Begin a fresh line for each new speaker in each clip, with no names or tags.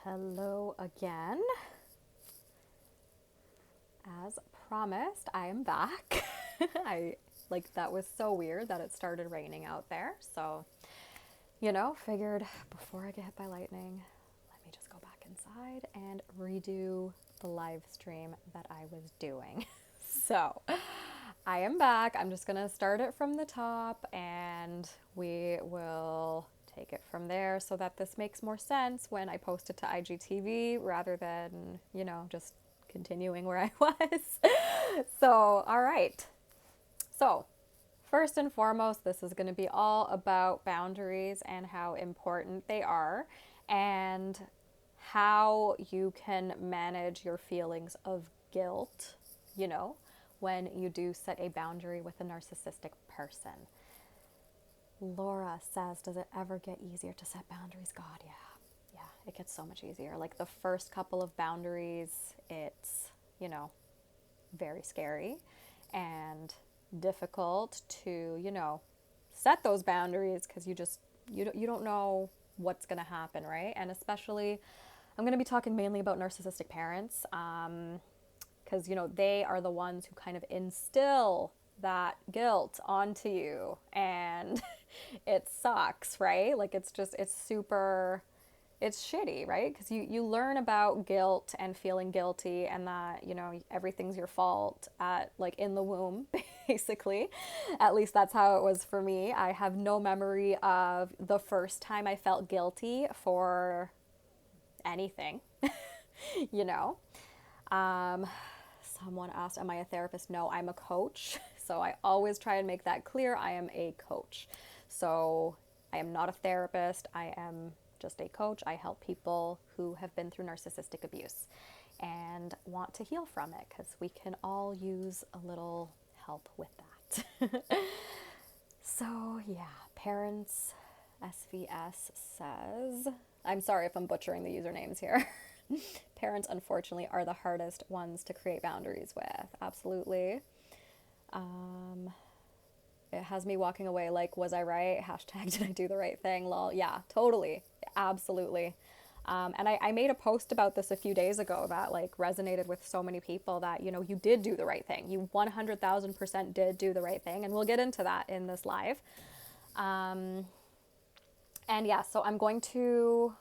Hello again. As promised, I am back. That was so weird that it started raining out there. So, figured before I get hit by lightning, let me just go back inside and redo the live stream that I was doing. So, I am back. I'm just going to start it from the top and we will take it from there so that this makes more sense when I post it to IGTV rather than, just continuing where I was. So, all right. So, first and foremost, this is going to be all about boundaries and how important they are and how you can manage your feelings of guilt, when you do set a boundary with a narcissistic person. Laura says, does it ever get easier to set boundaries? God, yeah. Yeah, it gets so much easier. Like the first couple of boundaries, it's, very scary and difficult to, set those boundaries because you don't know what's going to happen, right? And especially, I'm going to be talking mainly about narcissistic parents because, they are the ones who kind of instill that guilt onto you and it sucks, right? Like it's shitty, right? Because you learn about guilt and feeling guilty and that, everything's your fault in the womb, basically. At least that's how it was for me. I have no memory of the first time I felt guilty for anything, you know. Someone asked, am I a therapist? No, I'm a coach. So I always try and make that clear. I am a coach. So I am not a therapist. I am just a coach. I help people who have been through narcissistic abuse and want to heal from it because we can all use a little help with that. So yeah, Parents SVS says, I'm sorry if I'm butchering the usernames here. Parents, unfortunately, are the hardest ones to create boundaries with. Absolutely. It has me walking away like, was I right? Hashtag, did I do the right thing? Lol. Yeah, totally. Absolutely. And I made a post about this a few days ago that resonated with so many people that, you did do the right thing. You 100,000% did do the right thing. And we'll get into that in this live. And yeah, so I'm going to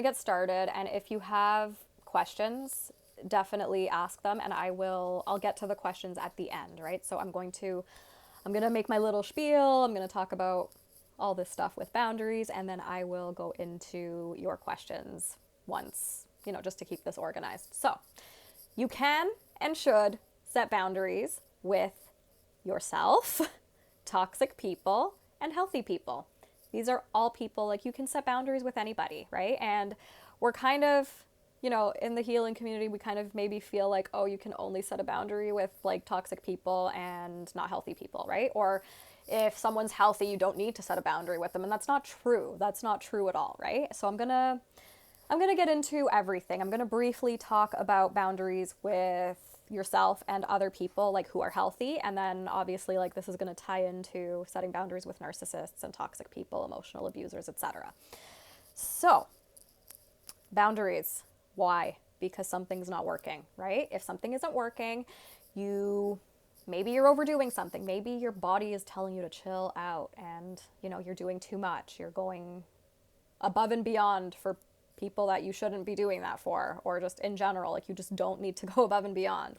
get started. And if you have questions, definitely ask them and I'll get to the questions at the end, right? So I'm going to make my little spiel. I'm going to talk about all this stuff with boundaries and then I will go into your questions once, just to keep this organized. So you can and should set boundaries with yourself, toxic people, and healthy people. These are all people, you can set boundaries with anybody, right? And we're kind of, in the healing community, we kind of maybe feel like, oh, you can only set a boundary with toxic people and not healthy people, right? Or if someone's healthy, you don't need to set a boundary with them. And that's not true. That's not true at all, right? So I'm going to get into everything. I'm going to briefly talk about boundaries with yourself and other people who are healthy. And then obviously this is going to tie into setting boundaries with narcissists and toxic people, emotional abusers, etc. So boundaries. Why? Because something's not working, right? If something isn't working, maybe you're overdoing something. Maybe your body is telling you to chill out and, you're doing too much. You're going above and beyond for people that you shouldn't be doing that for, or just in general, you just don't need to go above and beyond.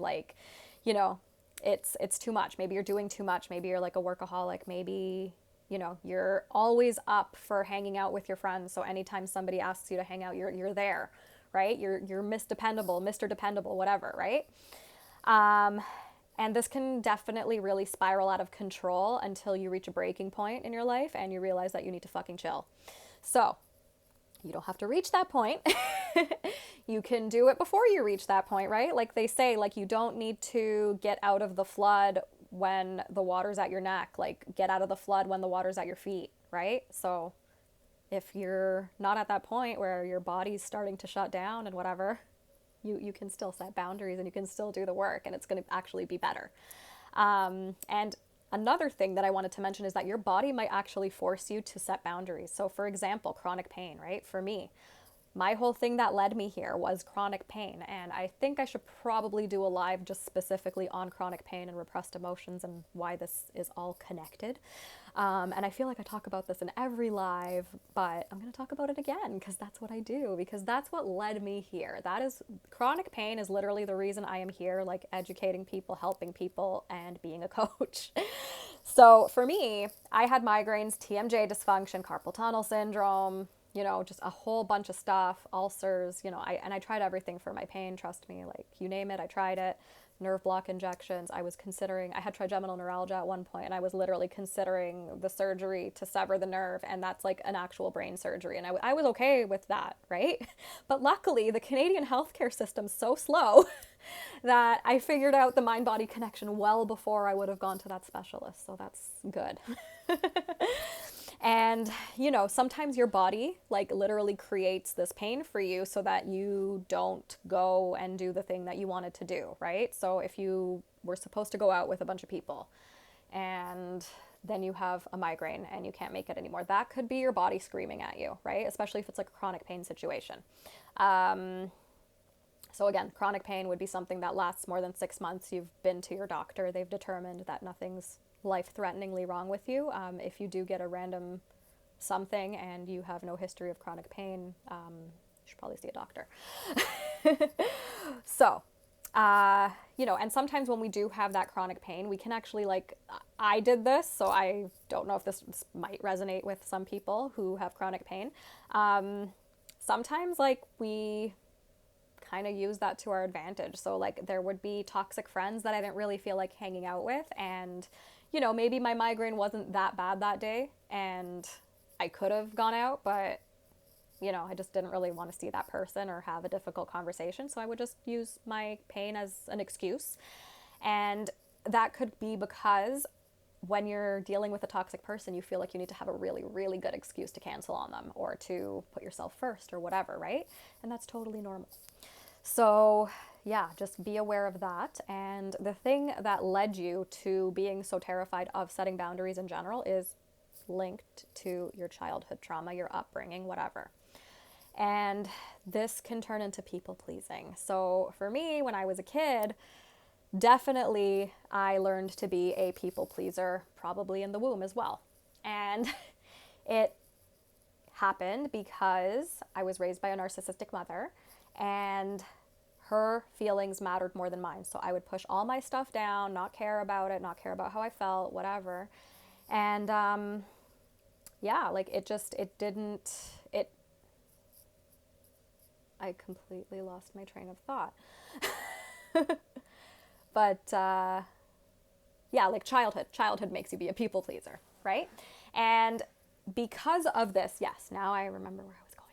It's too much. Maybe you're doing too much. Maybe you're a workaholic. Maybe, you're always up for hanging out with your friends. So anytime somebody asks you to hang out, you're there, right? You're Miss Dependable, Mr. Dependable, whatever, right? And this can definitely really spiral out of control until you reach a breaking point in your life and you realize that you need to fucking chill. So you don't have to reach that point. You can do it before you reach that point, right? Like they say, you don't need to get out of the flood when the water's at your neck. Get out of the flood when the water's at your feet, right? So if you're not at that point where your body's starting to shut down and whatever, you can still set boundaries and you can still do the work and it's going to actually be better. And another thing that I wanted to mention is that your body might actually force you to set boundaries. So for example, chronic pain, right? For me, my whole thing that led me here was chronic pain. And I think I should probably do a live just specifically on chronic pain and repressed emotions and why this is all connected. And I feel like I talk about this in every live, but I'm going to talk about it again because that's what I do, because that's what led me here. That is, chronic pain is literally the reason I am here, like educating people, helping people, and being a coach. So for me, I had migraines, TMJ dysfunction, carpal tunnel syndrome, just a whole bunch of stuff, ulcers, I tried everything for my pain, trust me, like you name it, I tried it. Nerve block injections. I had trigeminal neuralgia at one point, and I was literally considering the surgery to sever the nerve, and that's like an actual brain surgery. And I was okay with that, right? But luckily, the Canadian healthcare system's so slow that I figured out the mind-body connection well before I would have gone to that specialist. So that's good. And, sometimes your body like literally creates this pain for you so that you don't go and do the thing that you wanted to do, right? So if you were supposed to go out with a bunch of people and then you have a migraine and you can't make it anymore, that could be your body screaming at you, right? Especially if it's like a chronic pain situation. So again, chronic pain would be something that lasts more than 6 months. You've been to your doctor. They've determined that nothing's life-threateningly wrong with you. If you do get a random something and you have no history of chronic pain, you should probably see a doctor. So, and sometimes when we do have that chronic pain, we can actually I did this, so I don't know if this might resonate with some people who have chronic pain. Sometimes we kind of use that to our advantage. So there would be toxic friends that I didn't really feel like hanging out with, and maybe my migraine wasn't that bad that day and I could have gone out, but I just didn't really want to see that person or have a difficult conversation, so I would just use my pain as an excuse. And that could be because when you're dealing with a toxic person, you feel like you need to have a really, really good excuse to cancel on them or to put yourself first or whatever, right? And that's totally normal. So yeah, just be aware of that. And the thing that led you to being so terrified of setting boundaries in general is linked to your childhood trauma, your upbringing, whatever. And this can turn into people pleasing. So for me, when I was a kid, definitely I learned to be a people pleaser, probably in the womb as well. And it happened because I was raised by a narcissistic mother, and her feelings mattered more than mine. So I would push all my stuff down, not care about it, not care about how I felt, whatever. And I completely lost my train of thought. But childhood makes you be a people pleaser, right? And because of this, yes, now I remember where I was going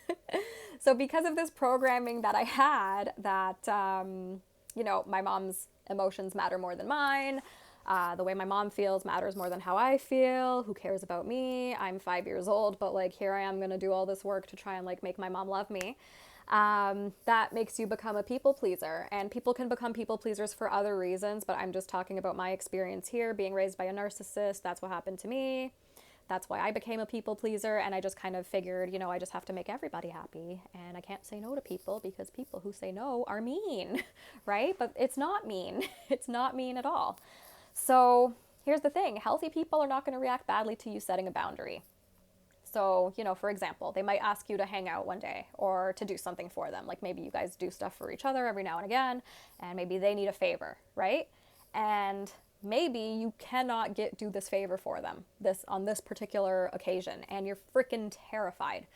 with this. So because of this programming that I had, that, my mom's emotions matter more than mine. The way my mom feels matters more than how I feel. Who cares about me? I'm 5 years old, but here I am going to do all this work to try and make my mom love me. That makes you become a people pleaser, and people can become people pleasers for other reasons, but I'm just talking about my experience here, being raised by a narcissist. That's what happened to me. That's why I became a people pleaser, and I just kind of figured, I just have to make everybody happy, and I can't say no to people because people who say no are mean, right? But it's not mean. It's not mean at all. So here's the thing. Healthy people are not going to react badly to you setting a boundary. So, for example, they might ask you to hang out one day or to do something for them. Maybe you guys do stuff for each other every now and again, and maybe they need a favor, right? And maybe you cannot do this favor for them on this particular occasion, and you're freaking terrified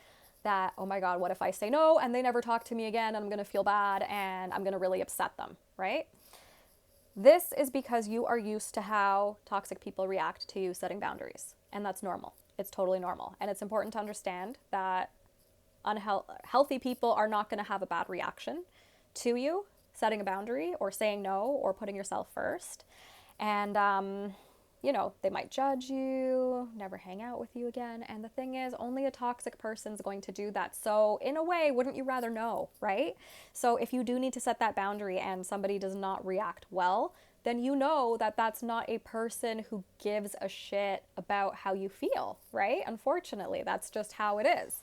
that, oh my God, what if I say no and they never talk to me again, and I'm going to feel bad and I'm going to really upset them, right? This is because you are used to how toxic people react to you setting boundaries, and that's normal. It's totally normal. And it's important to understand that healthy people are not going to have a bad reaction to you setting a boundary or saying no or putting yourself first. And, they might judge you, never hang out with you again. And the thing is, only a toxic person's going to do that. So in a way, wouldn't you rather know, right? So if you do need to set that boundary and somebody does not react well, then you know that that's not a person who gives a shit about how you feel, right? Unfortunately, that's just how it is.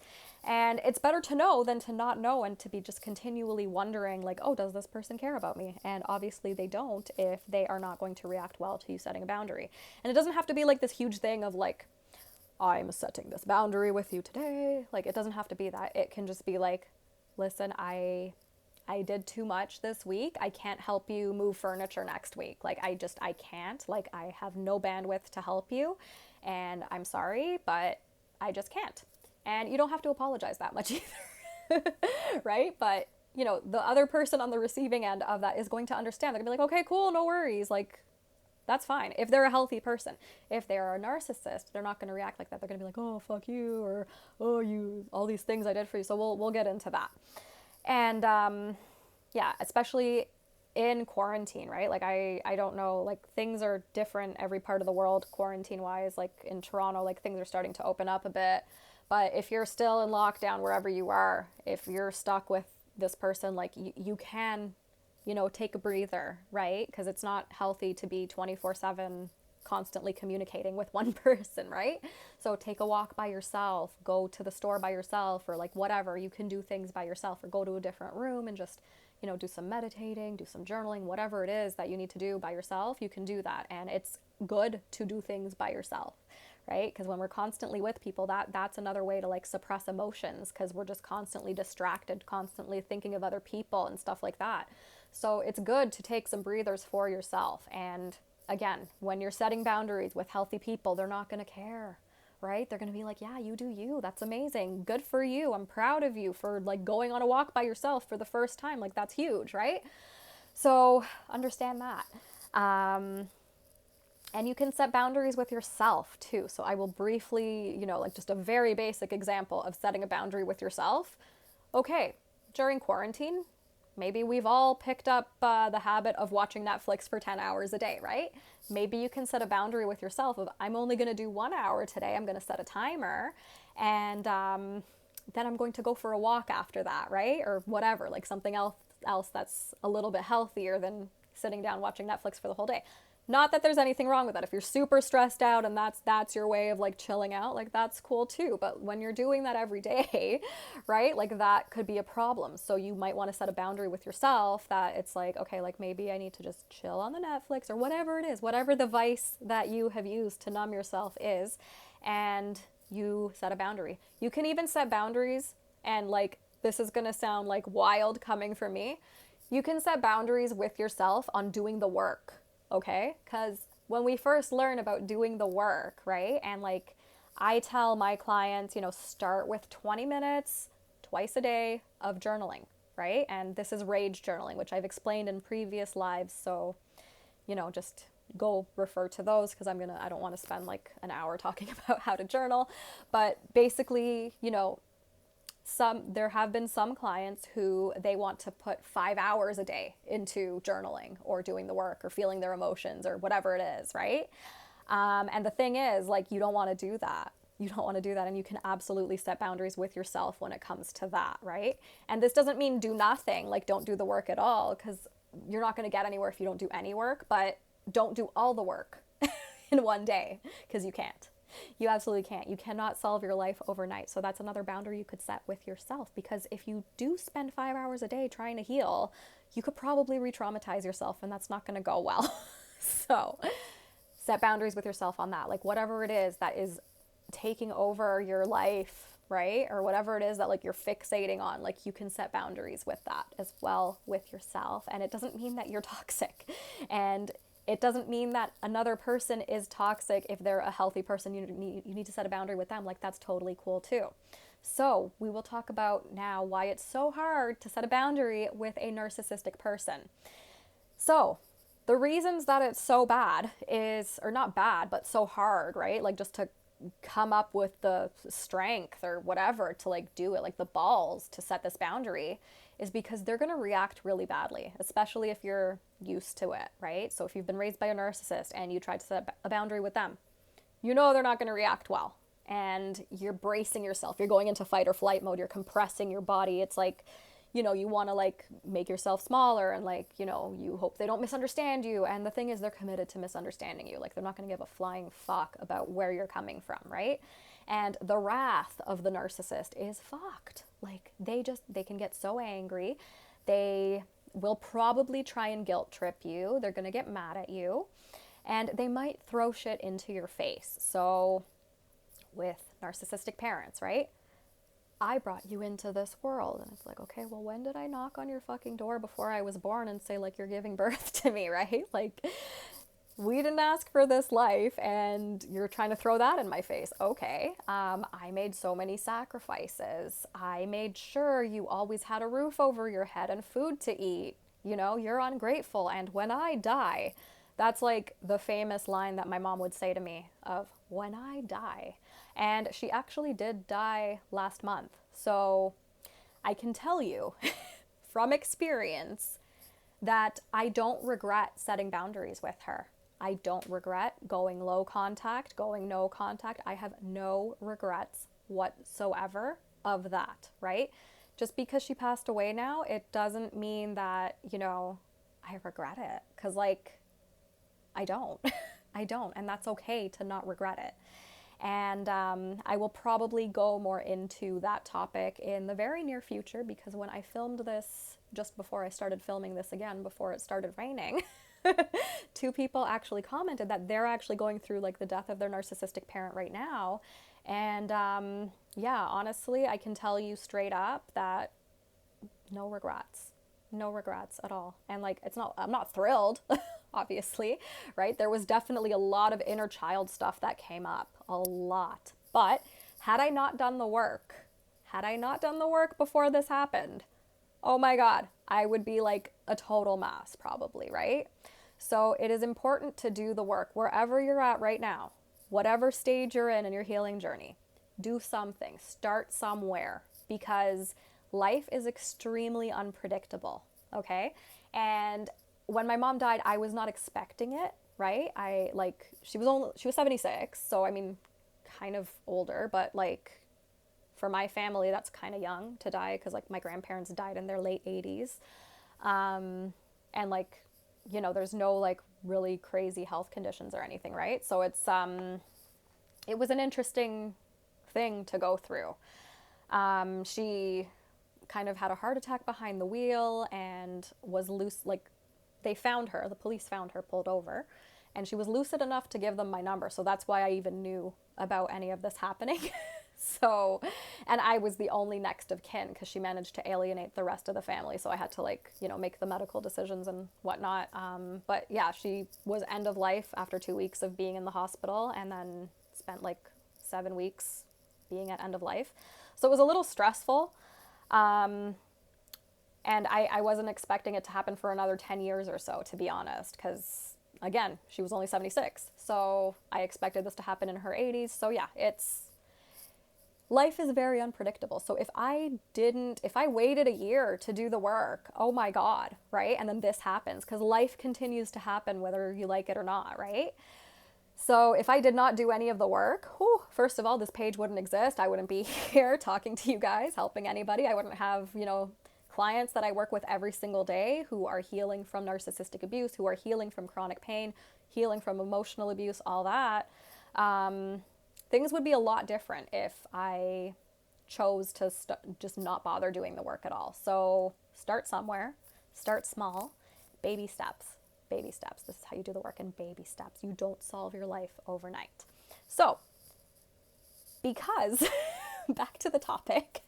And it's better to know than to not know and to be just continually wondering, like, oh, does this person care about me? And obviously they don't if they are not going to react well to you setting a boundary. And it doesn't have to be like this huge thing of like, I'm setting this boundary with you today. Like, it doesn't have to be that. It can just be like, listen, I did too much this week. I can't help you move furniture next week. Like, I can't. Like, I have no bandwidth to help you. And I'm sorry, but I just can't. And you don't have to apologize that much either, right? But, you know, the other person on the receiving end of that is going to understand. They're gonna be like, okay, cool, no worries. Like, that's fine. If they're a healthy person. If they're a narcissist, they're not gonna react like that. They're gonna be like, oh, fuck you, or, oh, you, all these things I did for you. So we'll get into that. And, yeah, especially in quarantine, right? Like, I don't know, like, things are different every part of the world, quarantine wise. Like in Toronto, like, things are starting to open up a bit. But if you're still in lockdown wherever you are, if you're stuck with this person, like, you can, you know, take a breather, right? Because it's not healthy to be 24/7 constantly communicating with one person, right? So take a walk by yourself, go to the store by yourself, or like whatever. You can do things by yourself, or go to a different room and just, you know, do some meditating, do some journaling, whatever it is that you need to do by yourself, you can do that. And it's good to do things by yourself, right? Because when we're constantly with people, that's another way to like suppress emotions, because we're just constantly distracted, constantly thinking of other people and stuff like that. So it's good to take some breathers for yourself. And again, when you're setting boundaries with healthy people, they're not going to care, right? They're going to be like, yeah, you do you. That's amazing. Good for you. I'm proud of you for like going on a walk by yourself for the first time. Like, that's huge, right? So understand that. And you can set boundaries with yourself too. So I will briefly, you know, like just a very basic example of setting a boundary with yourself. Okay, during quarantine, maybe we've all picked up the habit of watching Netflix for 10 hours a day, right? Maybe you can set a boundary with yourself of, I'm only going to do 1 hour today. I'm going to set a timer, and then I'm going to go for a walk after that, right? Or whatever, like something else that's a little bit healthier than sitting down watching Netflix for the whole day. Not that there's anything wrong with that. If you're super stressed out and that's your way of like chilling out, like that's cool too. But when you're doing that every day, right, like that could be a problem. So you might want to set a boundary with yourself that it's like, okay, like maybe I need to just chill on the Netflix or whatever it is, whatever the vice that you have used to numb yourself is, and you set a boundary. You can even set boundaries, and like, this is going to sound like wild coming from me. You can set boundaries with yourself on doing the work. Okay? Because when we first learn about doing the work, right? And like, I tell my clients, you know, start with 20 minutes twice a day of journaling, right? And this is rage journaling, which I've explained in previous lives. So, you know, just go refer to those, because I don't want to spend like an hour talking about how to journal. But basically, you know, there have been some clients who they want to put 5 hours a day into journaling or doing the work or feeling their emotions or whatever it is, right? And the thing is, like, you don't want to do that. You don't want to do that. And you can absolutely set boundaries with yourself when it comes to that, right? And this doesn't mean do nothing, like don't do the work at all, because you're not going to get anywhere if you don't do any work. But don't do all the work in one day, because you can't. You absolutely can't. You cannot solve your life overnight. So that's another boundary you could set with yourself, because if you do spend 5 hours a day trying to heal, you could probably re-traumatize yourself, and that's not going to go well. So set boundaries with yourself on that. Like, whatever it is that is taking over your life, right? Or whatever it is that like you're fixating on, like you can set boundaries with that as well with yourself. And it doesn't mean that you're toxic. And it doesn't mean that another person is toxic. If they're a healthy person, you need to set a boundary with them. Like, that's totally cool too. So we will talk about now why it's so hard to set a boundary with a narcissistic person. So the reasons that it's so bad is, or not bad, but so hard, right? Like, just to come up with the strength or whatever to like do it, like the balls to set this boundary, is because they're going to react really badly, especially if you're used to it, right? So if you've been raised by a narcissist and you tried to set a boundary with them, you know they're not going to react well. And you're bracing yourself. You're going into fight or flight mode. You're compressing your body. It's like, you know, you want to like make yourself smaller, and like, you know, you hope they don't misunderstand you. And the thing is, they're committed to misunderstanding you. Like, they're not going to give a flying fuck about where you're coming from, right? And the wrath of the narcissist is fucked. Like they can get so angry. They will probably try and guilt trip you. They're going to get mad at you, and they might throw shit into your face. So with narcissistic parents, right? I brought you into this world. And it's like, okay, well, when did I knock on your fucking door before I was born and say, like, you're giving birth to me, right? Like, we didn't ask for this life and you're trying to throw that in my face. Okay. I made so many sacrifices. I made sure you always had a roof over your head and food to eat. You know, you're ungrateful. And when I die, that's like the famous line that my mom would say to me of, when I die. And she actually did die last month. So I can tell you from experience that I don't regret setting boundaries with her. I don't regret going low contact, going no contact. I have no regrets whatsoever of that, right? Just because she passed away now, it doesn't mean that, you know, I regret it. Because, like, I don't. I don't. And that's okay to not regret it. And I will probably go more into that topic in the very near future, because when I filmed this, just before I started filming this again, before it started raining, 2 people actually commented that they're actually going through like the death of their narcissistic parent right now. And yeah, honestly, I can tell you straight up that no regrets at all. And like, I'm not thrilled, obviously, right? There was definitely a lot of inner child stuff that came up, a lot. But had I not done the work before this happened, oh my God, I would be like a total mess probably, right? So it is important to do the work wherever you're at right now, whatever stage you're in your healing journey. Do something, start somewhere, because life is extremely unpredictable, okay? And when my mom died, I was not expecting it, right? She was 76, so I mean, kind of older, but like for my family, that's kind of young to die, because like my grandparents died in their late 80s. And like, you know, there's no like really crazy health conditions or anything, right? So it was an interesting thing to go through. She kind of had a heart attack behind the wheel and was loose. Like, the police found her pulled over, and she was lucid enough to give them my number. So that's why I even knew about any of this happening. So, and I was the only next of kin, because she managed to alienate the rest of the family. So I had to, like, you know, make the medical decisions and whatnot. But yeah, she was end of life after 2 weeks of being in the hospital, and then spent like 7 weeks being at end of life. So it was a little stressful. And I wasn't expecting it to happen for another 10 years or so, to be honest, because again, she was only 76. So I expected this to happen in her 80s. So yeah, life is very unpredictable. So if I waited a year to do the work, oh my God, right? And then this happens, because life continues to happen whether you like it or not, right? So if I did not do any of the work, first of all, this page wouldn't exist. I wouldn't be here talking to you guys, helping anybody. I wouldn't have, you know, clients that I work with every single day who are healing from narcissistic abuse, who are healing from chronic pain, healing from emotional abuse, all that. Things would be a lot different if I chose to just not bother doing the work at all. So start somewhere, start small, baby steps. Baby steps. This is how you do the work, in baby steps. You don't solve your life overnight. So, because, back to the topic,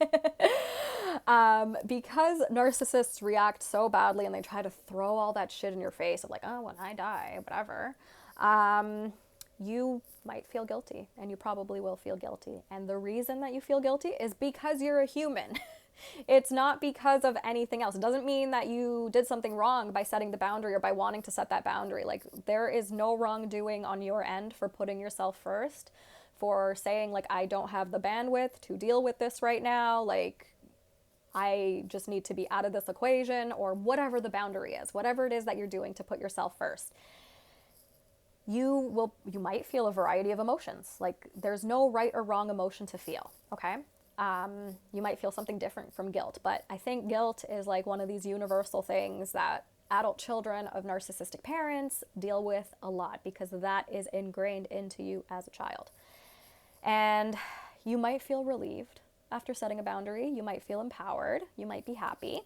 because narcissists react so badly and they try to throw all that shit in your face of like, oh, when I die, whatever, you might feel guilty, and you probably will feel guilty. And the reason that you feel guilty is because you're a human. It's not because of anything else. It doesn't mean that you did something wrong by setting the boundary or by wanting to set that boundary. Like, there is no wrongdoing on your end for putting yourself first, for saying like, I don't have the bandwidth to deal with this right now. Like, I just need to be out of this equation, or whatever the boundary is, whatever it is that you're doing to put yourself first. You might feel a variety of emotions. Like, there's no right or wrong emotion to feel. Okay. You might feel something different from guilt, but I think guilt is like one of these universal things that adult children of narcissistic parents deal with a lot, because that is ingrained into you as a child. And you might feel relieved after setting a boundary. You might feel empowered. You might be happy.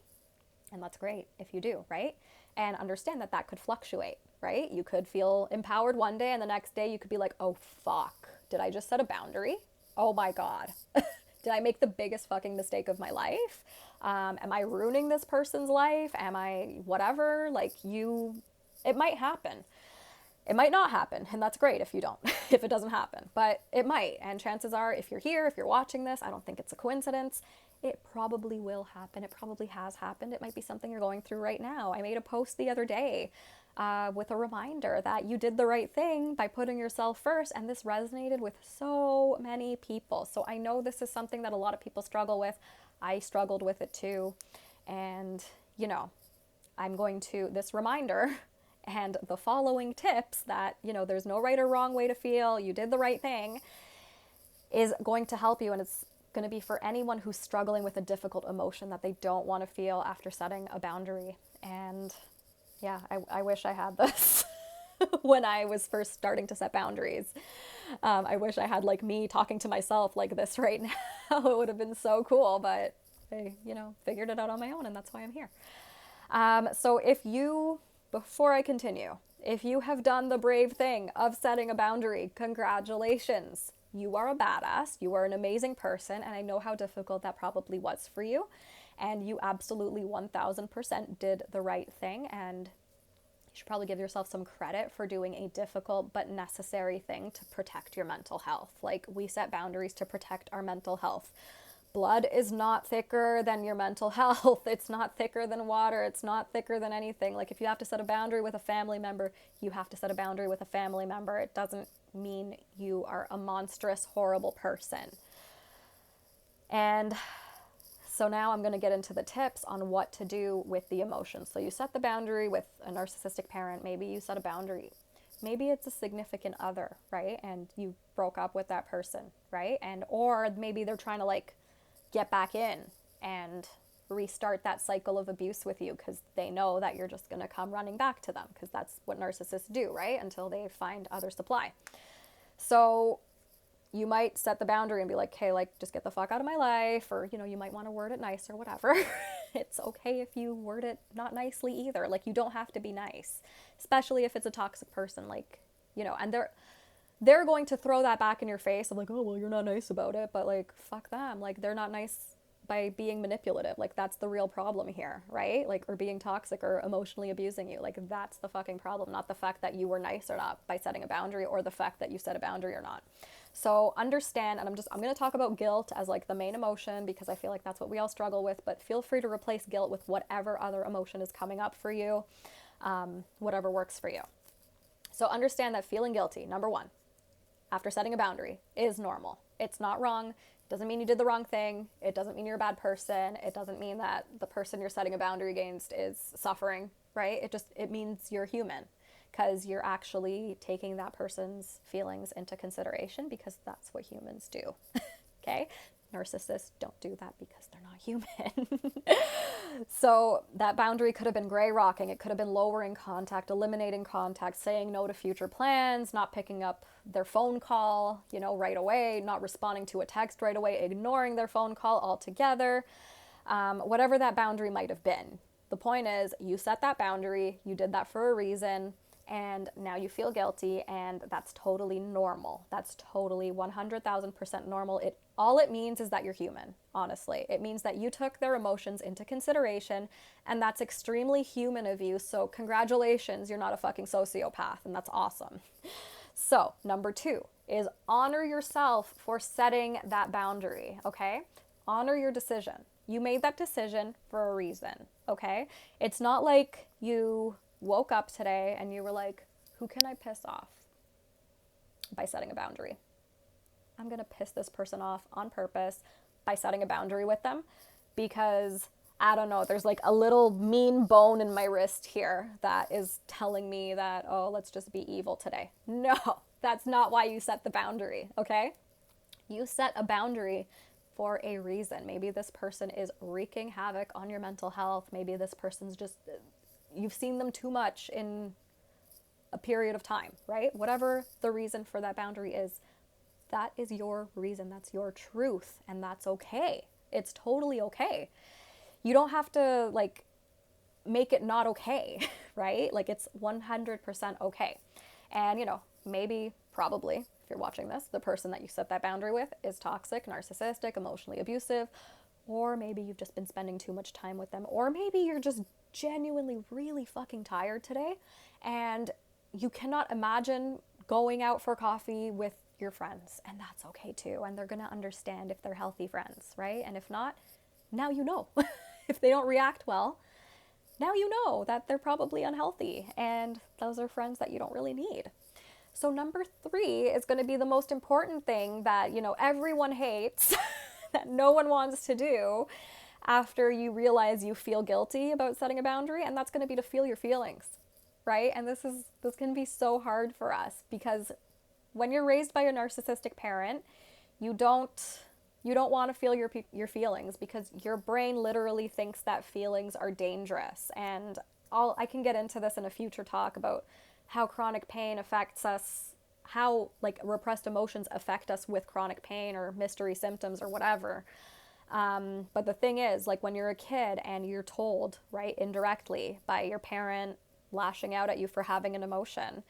And that's great if you do, right? And understand that that could fluctuate, right? You could feel empowered one day and the next day you could be like, oh, fuck, did I just set a boundary? Oh my God. Did I make the biggest fucking mistake of my life? Am I ruining this person's life? Am I whatever? Like it might happen. It might not happen, and that's great if you don't, if it doesn't happen, but it might. And chances are, if you're here, if you're watching this, I don't think it's a coincidence. It probably will happen. It probably has happened. It might be something you're going through right now. I made a post the other day with a reminder that you did the right thing by putting yourself first, and this resonated with so many people. So I know this is something that a lot of people struggle with. I struggled with it too. And, I'm going to, this reminder and the following tips that, there's no right or wrong way to feel, you did the right thing, is going to help you. And it's going to be for anyone who's struggling with a difficult emotion that they don't want to feel after setting a boundary. And yeah, I wish I had this when I was first starting to set boundaries. I wish I had like me talking to myself like this right now. It would have been so cool, but I, figured it out on my own, and that's why I'm here. So before I continue, if you have done the brave thing of setting a boundary, congratulations. You are a badass. You are an amazing person. And I know how difficult that probably was for you. And you absolutely 1000% did the right thing. And you should probably give yourself some credit for doing a difficult but necessary thing to protect your mental health. Like, we set boundaries to protect our mental health. Blood is not thicker than your mental health. It's not thicker than water. It's not thicker than anything. Like, if you have to set a boundary with a family member, you have to set a boundary with a family member. It doesn't mean you are a monstrous, horrible person. And so now I'm going to get into the tips on what to do with the emotions. So you set the boundary with a narcissistic parent. Maybe you set a boundary. Maybe it's a significant other, right? And you broke up with that person, right? Or maybe they're trying to get back in and restart that cycle of abuse with you because they know that you're just going to come running back to them, because that's what narcissists do, right? Until they find other supply. So you might set the boundary and be like, hey, just get the fuck out of my life. Or, you might want to word it nice or whatever. It's okay if you word it not nicely either. You don't have to be nice, especially if it's a toxic person, and they're going to throw that back in your face of oh, well, you're not nice about it, but fuck them. They're not nice by being manipulative. That's the real problem here, right? Or being toxic or emotionally abusing you. That's the fucking problem, not the fact that you were nice or not by setting a boundary, or the fact that you set a boundary or not. So understand, and I'm going to talk about guilt as the main emotion, because I feel like that's what we all struggle with, but feel free to replace guilt with whatever other emotion is coming up for you, whatever works for you. So understand that feeling guilty, number one, after setting a boundary, is normal. It's not wrong. It doesn't mean you did the wrong thing. It doesn't mean you're a bad person. It doesn't mean that the person you're setting a boundary against is suffering, right? It means you're human, because you're actually taking that person's feelings into consideration, because that's what humans do. Okay? Narcissists don't do that because they're not human. So that boundary could have been gray rocking. It could have been lowering contact, eliminating contact, saying no to future plans, not picking up their phone call, right away, not responding to a text right away, ignoring their phone call altogether, whatever that boundary might have been. The point is, you set that boundary, you did that for a reason, and now you feel guilty, and that's totally normal. That's totally 100,000% normal. All it means is that you're human, honestly. It means that you took their emotions into consideration, and that's extremely human of you. So congratulations, you're not a fucking sociopath, and that's awesome. So number 2 is honor yourself for setting that boundary, okay? Honor your decision. You made that decision for a reason, okay? It's not like you woke up today and you were like, who can I piss off by setting a boundary? I'm going to piss this person off on purpose by setting a boundary with them, because I don't know, there's a little mean bone in my wrist here that is telling me that, oh, let's just be evil today. No, that's not why you set the boundary, okay? You set a boundary for a reason. Maybe this person is wreaking havoc on your mental health. Maybe this person's just, you've seen them too much in a period of time, right? Whatever the reason for that boundary is, that is your reason, that's your truth, and that's okay. It's totally okay. You don't have to like make it not okay, right? Like it's 100% okay. And maybe, probably, if you're watching this, the person that you set that boundary with is toxic, narcissistic, emotionally abusive, or maybe you've just been spending too much time with them, or maybe you're just genuinely really fucking tired today and you cannot imagine going out for coffee with your friends, and that's okay too. And they're gonna understand if they're healthy friends, right? And if not, now you know. If they don't react well, now you know that they're probably unhealthy, and those are friends that you don't really need. So number 3 is going to be the most important thing that, everyone hates, that no one wants to do after you realize you feel guilty about setting a boundary, and that's going to be to feel your feelings, right? And this can be so hard for us because when you're raised by a narcissistic parent, you don't want to feel your feelings because your brain literally thinks that feelings are dangerous. And I can get into this in a future talk about how chronic pain affects us, how like repressed emotions affect us with chronic pain or mystery symptoms or whatever. But the thing is, like when you're a kid and you're told, right, indirectly by your parent lashing out at you for having an emotion,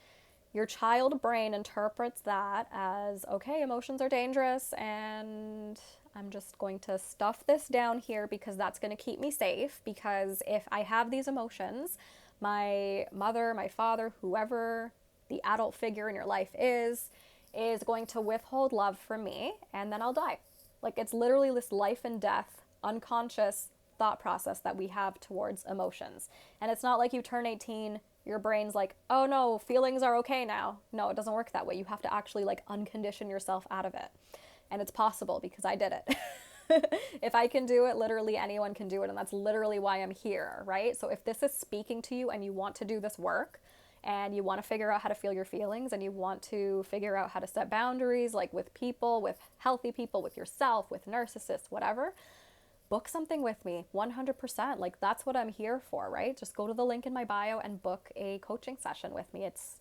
your child brain interprets that as, okay, emotions are dangerous and I'm just going to stuff this down here because that's going to keep me safe. Because if I have these emotions, my mother, my father, whoever the adult figure in your life is going to withhold love from me and then I'll die. Like it's literally this life and death, unconscious thought process that we have towards emotions. And it's not like you turn 18, your brain's like, oh no, feelings are okay now. No, it doesn't work that way. You have to actually like uncondition yourself out of it. And it's possible because I did it. If I can do it, literally anyone can do it. And that's literally why I'm here, right? So if this is speaking to you and you want to do this work and you want to figure out how to feel your feelings and you want to figure out how to set boundaries, like with people, with healthy people, with yourself, with narcissists, whatever, book something with me, 100%. Like that's what I'm here for, right? Just go to the link in my bio and book a coaching session with me. It's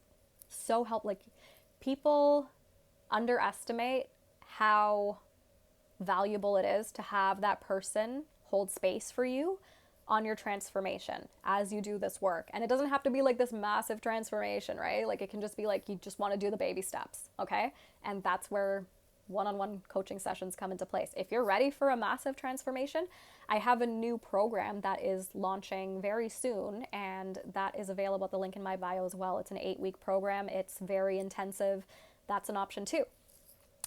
so helpful. Like people underestimate how valuable it is to have that person hold space for you on your transformation as you do this work. And it doesn't have to be like this massive transformation, right? Like it can just be like you just want to do the baby steps, okay? And that's where one-on-one coaching sessions come into place. If you're ready for a massive transformation, I have a new program that is launching very soon, and that is available at the link in my bio as well. It's an 8-week program. It's very intensive. That's an option too.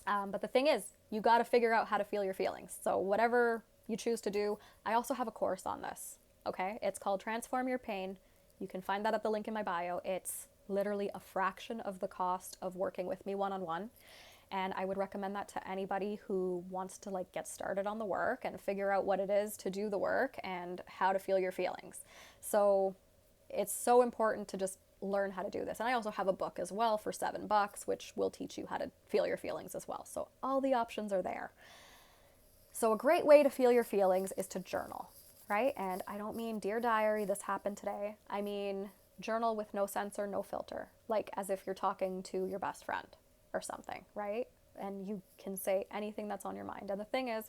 But the thing is, you got to figure out how to feel your feelings. So whatever you choose to do, I also have a course on this, okay? It's called Transform Your Pain. You can find that at the link in my bio. It's literally a fraction of the cost of working with me one-on-one. And I would recommend that to anybody who wants to like get started on the work and figure out what it is to do the work and how to feel your feelings. So it's so important to just learn how to do this. And I also have a book as well for $7, which will teach you how to feel your feelings as well. So all the options are there. So a great way to feel your feelings is to journal, right? And I don't mean Dear Diary, this happened today. I mean journal with no censor, no filter, like as if you're talking to your best friend or something, right? And you can say anything that's on your mind. And the thing is,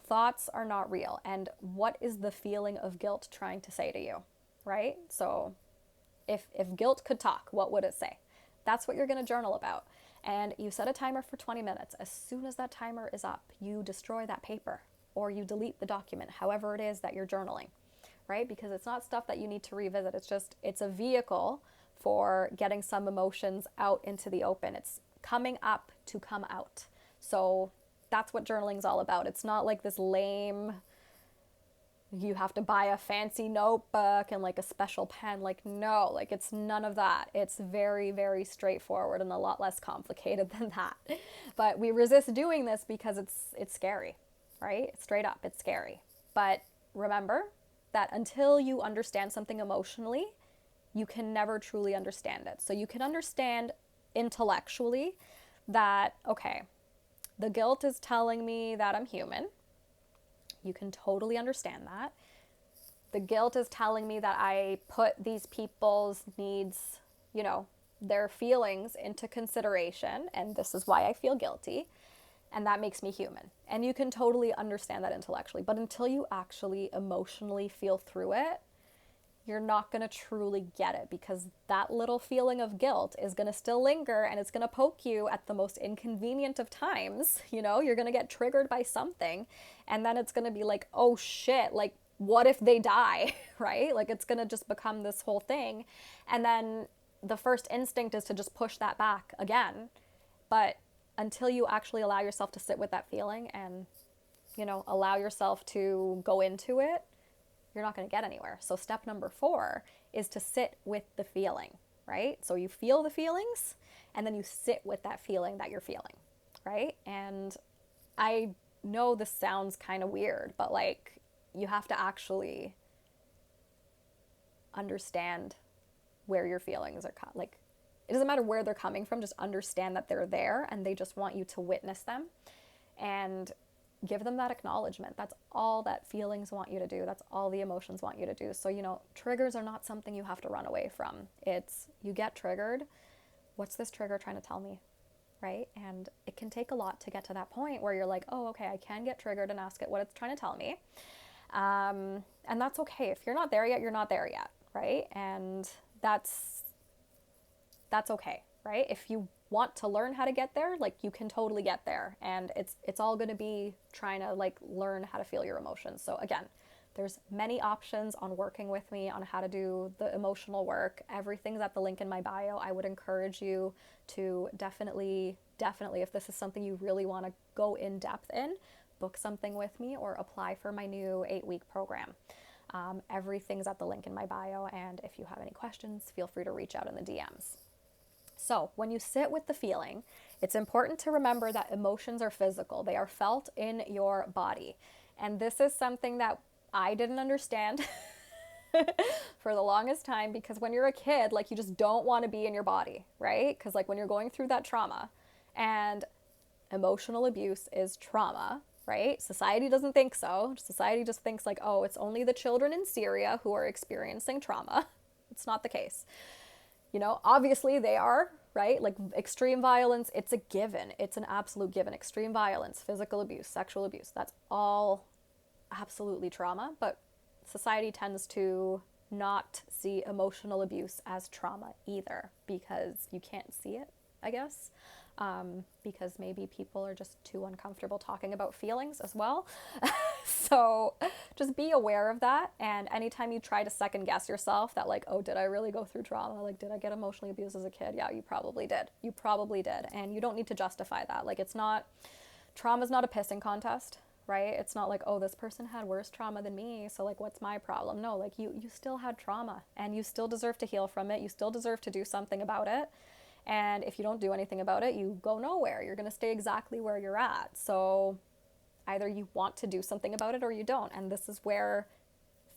thoughts are not real. And what is the feeling of guilt trying to say to you, right? So if guilt could talk, what would it say? That's what you're going to journal about. And you set a timer for 20 minutes. As soon as that timer is up, you destroy that paper or you delete the document, however it is that you're journaling, right? Because it's not stuff that you need to revisit. It's a vehicle for getting some emotions out into the open. It's coming up to come out. So that's what journaling is all about. It's not like this lame, you have to buy a fancy notebook and like a special pen. Like, no, like it's none of that. It's very, very straightforward and a lot less complicated than that. But we resist doing this because it's scary, right? Straight up, it's scary. But remember that until you understand something emotionally, you can never truly understand it. So you can understand intellectually that, okay, the guilt is telling me that I'm human. You can totally understand that. The guilt is telling me that I put these people's needs, their feelings into consideration, and this is why I feel guilty, and that makes me human. And you can totally understand that intellectually, but until you actually emotionally feel through it, you're not going to truly get it, because that little feeling of guilt is going to still linger, and it's going to poke you at the most inconvenient of times. You know, you're going to get triggered by something, and then it's going to be like, oh shit, like, what if they die, right? Like, it's going to just become this whole thing. And then the first instinct is to just push that back again. But until you actually allow yourself to sit with that feeling and, you know, allow yourself to go into it, you're not going to get anywhere. So step number 4 is to sit with the feeling, right? So you feel the feelings, and then you sit with that feeling that you're feeling, right? And I know this sounds kind of weird, but like, you have to actually understand where your feelings are, like, it doesn't matter where they're coming from, just understand that they're there, and they just want you to witness them and give them that acknowledgement. That's all that feelings want you to do. That's all the emotions want you to do. So, you know, triggers are not something you have to run away from. It's, you get triggered. What's this trigger trying to tell me? Right? And it can take a lot to get to that point where you're like, oh, okay, I can get triggered and ask it what it's trying to tell me. And that's okay. If you're not there yet, you're not there yet. Right? And that's okay. Right? If you want to learn how to get there, like, you can totally get there, and it's all going to be trying to like learn how to feel your emotions. So again, there's many options on working with me on how to do the emotional work. Everything's at the link in my bio. I would encourage you to definitely, if this is something you really want to go in depth in, book something with me or apply for my new 8-week program. Everything's at the link in my bio, and if you have any questions, feel free to reach out in the DMs. So when you sit with the feeling, it's important to remember that emotions are physical. They are felt in your body. And this is something that I didn't understand for the longest time, because when you're a kid, like, you just don't want to be in your body, right? Because like, when you're going through that trauma, and emotional abuse is trauma, right? Society doesn't think so. Society just thinks like, oh, it's only the children in Syria who are experiencing trauma. It's not the case. You know, obviously they are, right? Like, extreme violence, it's a given. It's an absolute given. Extreme violence, physical abuse, sexual abuse, that's all absolutely trauma. But society tends to not see emotional abuse as trauma either, because you can't see it, I guess. Because maybe people are just too uncomfortable talking about feelings as well. So just be aware of that. And anytime you try to second guess yourself that like, oh, did I really go through trauma? Like, did I get emotionally abused as a kid? Yeah, you probably did. You probably did. And you don't need to justify that. Like, it's not, trauma's not a pissing contest, right? It's not like, oh, this person had worse trauma than me, so like, what's my problem? No, like, you still had trauma, and you still deserve to heal from it. You still deserve to do something about it. And if you don't do anything about it, you go nowhere. You're going to stay exactly where you're at. So either you want to do something about it or you don't. And this is where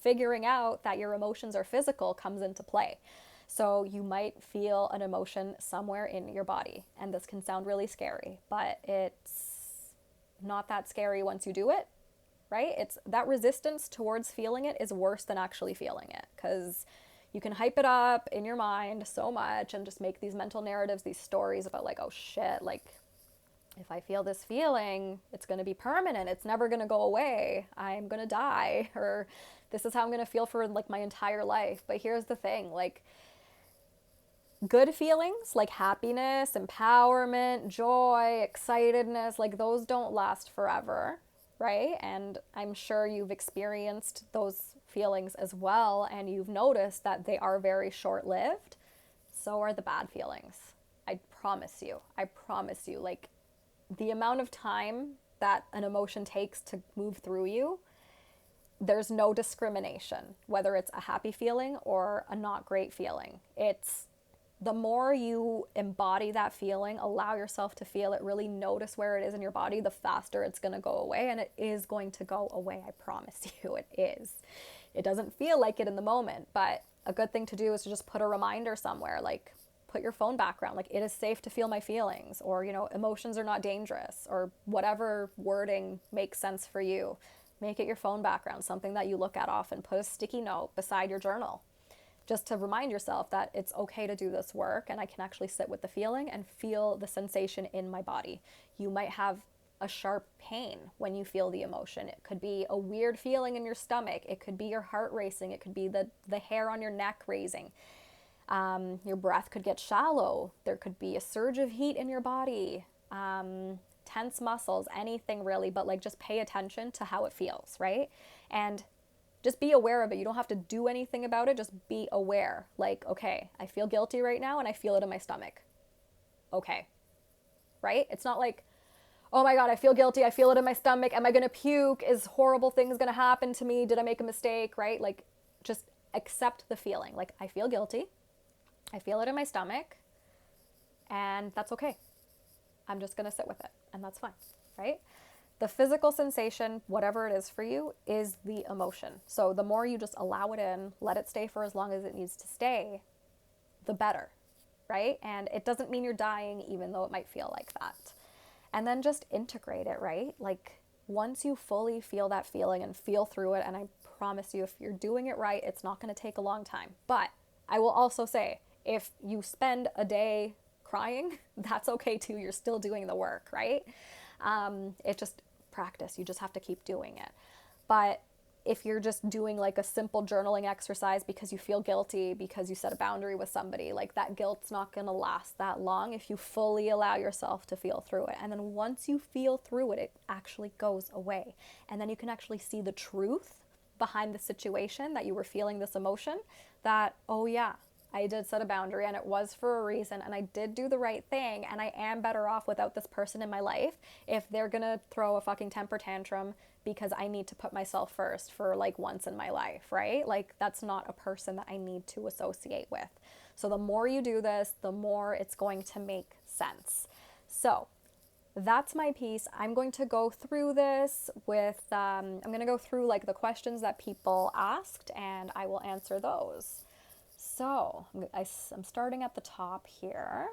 figuring out that your emotions are physical comes into play. So you might feel an emotion somewhere in your body. And this can sound really scary, but it's not that scary once you do it, right? It's that resistance towards feeling it is worse than actually feeling it, because you can hype it up in your mind so much and just make these mental narratives, these stories about like, oh shit, like, if I feel this feeling, it's going to be permanent. It's never going to go away. I'm going to die, or this is how I'm going to feel for like my entire life. But here's the thing, like, good feelings like happiness, empowerment, joy, excitedness, like, those don't last forever, right? And I'm sure you've experienced those feelings as well, and you've noticed that they are very short-lived. So are the bad feelings. I promise you, like, the amount of time that an emotion takes to move through you, there's no discrimination, whether it's a happy feeling or a not great feeling. It's the more you embody that feeling, allow yourself to feel it, really notice where it is in your body, the faster it's going to go away. And it is going to go away. I promise you, it is. It doesn't feel like it in the moment, but a good thing to do is to just put a reminder somewhere, like put your phone background, like, it is safe to feel my feelings, or, you know, emotions are not dangerous, or whatever wording makes sense for you. Make it your phone background, something that you look at often. Put a sticky note beside your journal. just to remind yourself that it's okay to do this work, and I can actually sit with the feeling and feel the sensation in my body. You might have a sharp pain when you feel the emotion. It could be a weird feeling in your stomach. It could be your heart racing. It could be the hair on your neck raising. Your breath could get shallow. There could be a surge of heat in your body, tense muscles, anything really, but like just pay attention to how it feels, right? And just be aware of it. You don't have to do anything about it. Just be aware. Like, okay, I feel guilty right now and I feel it in my stomach. Okay, right? It's not like, oh my God, I feel guilty. I feel it in my stomach. Am I going to puke? Is horrible things going to happen to me? Did I make a mistake, right? Like, just accept the feeling. Like, I feel guilty. I feel it in my stomach. And that's okay. I'm just going to sit with it. And that's fine, right? The physical sensation, whatever it is for you, is the emotion. So the more you just allow it in, let it stay for as long as it needs to stay, the better, right? And it doesn't mean you're dying, even though it might feel like that. And then just integrate it, right? Like, once you fully feel that feeling and feel through it, and I promise you, if you're doing it right, it's not going to take a long time. But I will also say, if you spend a day crying, that's okay too. You're still doing the work, right? It just practice. You just have to keep doing it. But if you're just doing like a simple journaling exercise because you feel guilty because you set a boundary with somebody, like that guilt's not going to last that long if you fully allow yourself to feel through it. And then once you feel through it, it actually goes away. And then you can actually see the truth behind the situation that you were feeling this emotion, that, oh yeah, I did set a boundary and it was for a reason and I did do the right thing and I am better off without this person in my life if they're gonna throw a fucking temper tantrum because I need to put myself first for like once in my life, right? Like, that's not a person that I need to associate with. So the more you do this, the more it's going to make sense. So that's my piece. I'm going to go through this with, I'm going to go through like the questions that people asked and I will answer those. So I'm starting at the top here.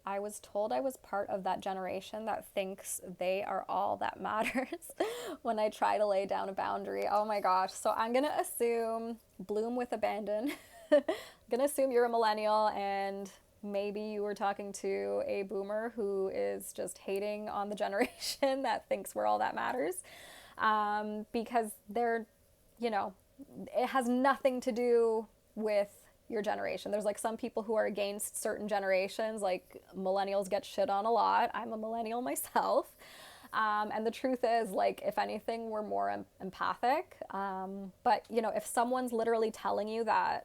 I was told I was part of that generation that thinks they are all that matters when I try to lay down a boundary. Oh my gosh. So I'm going to assume, bloom with abandon. I'm going to assume you're a millennial and maybe you were talking to a boomer who is just hating on the generation that thinks we're all that matters. Because they're, you know, it has nothing to do with your generation. There's like some people who are against certain generations, like millennials get shit on a lot. I'm a millennial myself. And the truth is, like, if anything, we're more empathic. But, you know, if someone's literally telling you that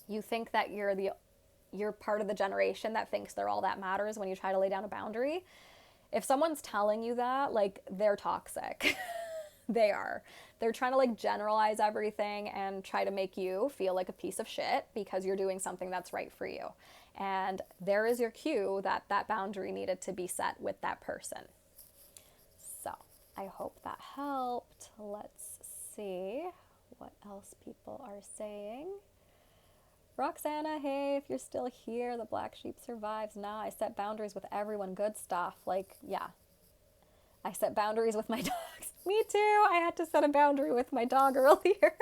you think that you're part of the generation that thinks they're all that matters when you try to lay down a boundary, if someone's telling you that, like, they're toxic. They are. They're trying to like generalize everything and try to make you feel like a piece of shit because you're doing something that's right for you. And there is your cue that that boundary needed to be set with that person. So I hope that helped. Let's see what else people are saying. Roxana, hey, if you're still here, the black sheep survives. Nah, I set boundaries with everyone. Good stuff. Like, yeah. I set boundaries with my dogs. Me too. I had to set a boundary with my dog earlier.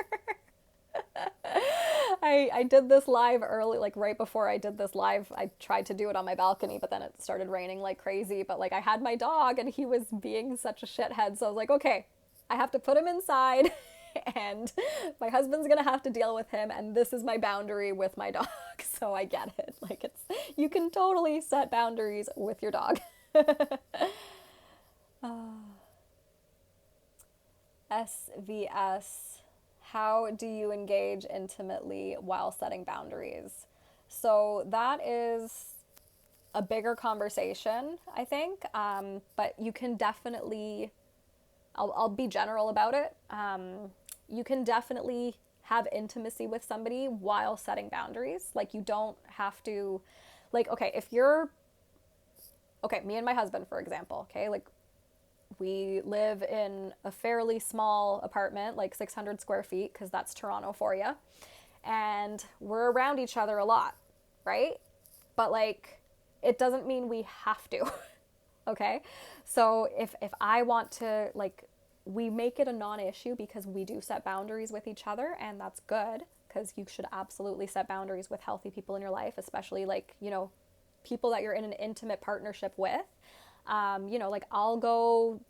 I did this live early, like right before I did this live. I tried to do it on my balcony, but then it started raining like crazy. But like I had my dog and he was being such a shithead. So I was like, okay, I have to put him inside and my husband's going to have to deal with him. And this is my boundary with my dog. So I get it. Like you can totally set boundaries with your dog. SVS, how do you engage intimately while setting boundaries? So that is a bigger conversation, I think, but you can definitely, I'll be general about it. You can definitely have intimacy with somebody while setting boundaries. Like, you don't have to, like, okay, me and my husband, for example, okay, like, we live in a fairly small apartment, like 600 square feet, because that's Toronto for you. And we're around each other a lot, right? But like, it doesn't mean we have to, okay? So if I want to, like, we make it a non-issue because we do set boundaries with each other, and that's good, because you should absolutely set boundaries with healthy people in your life, especially like, you know, people that you're in an intimate partnership with. You know, like I'll go